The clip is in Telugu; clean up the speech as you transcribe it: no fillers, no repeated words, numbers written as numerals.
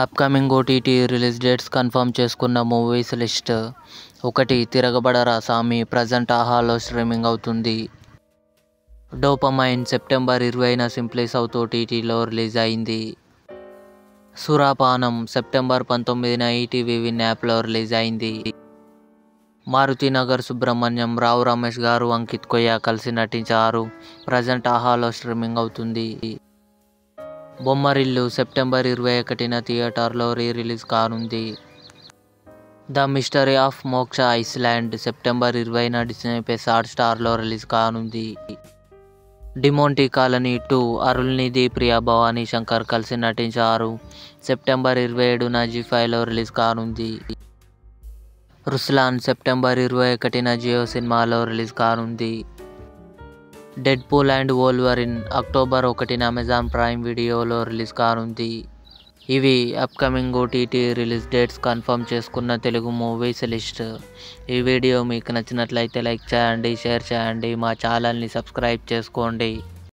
Upcoming OTT release dates confirm చేసుకున్న మూవీస్ లిస్ట్. 1. తిరగబడరా సామి ప్రజెంట్ ఆహాలో స్ట్రీమింగ్ అవుతుంది. డోపమైన్ సెప్టెంబర్ 20న సింప్లీ సౌత్ ఓటీటీలో రిలీజ్ అయింది. సురాపానం సెప్టెంబర్ 19న ఈటీవీ విన్ యాప్లో రిలీజ్ అయింది. మారుతినగర్ సుబ్రహ్మణ్యం, రావు రమేష్ గారు, అంకిత్ కొయ్య కలిసి నటించారు. ప్రజెంట్ ఆహాలో స్ట్రీమింగ్ అవుతుంది. బొమ్మరిల్లు సెప్టెంబర్ 21న థియేటర్లో రిలీజ్ కానుంది. The mystery of Moksha Island September 20న డిస్నీ ప్లస్ హాట్‌స్టార్లో రిలీజ్ కానుంది. డిమోంటీ కాలనీ 2 అరుల్నిధి, ప్రియా భవానీ శంకర్ కలిసి నటించారు. సెప్టెంబర్ 27న జీ5లో రిలీజ్ కానుంది. రుస్లాన్ సెప్టెంబర్ 21న జియో సినిమాలో రిలీజ్ కానుంది. డెడ్పూల్ అండ్ వోల్వరిన్ అక్టోబర్ 1న అమెజాన్ ప్రైమ్ వీడియోలో రిలీజ్ కానుంది. ఇవి upcoming OTT release dates confirm చేసుకున్న తెలుగు మూవీస్ లిస్ట్. ఈ వీడియో మీకు నచ్చినట్లయితే లైక్ చేయండి, షేర్ చేయండి, మా ఛానల్ని సబ్స్క్రైబ్ చేసుకోండి.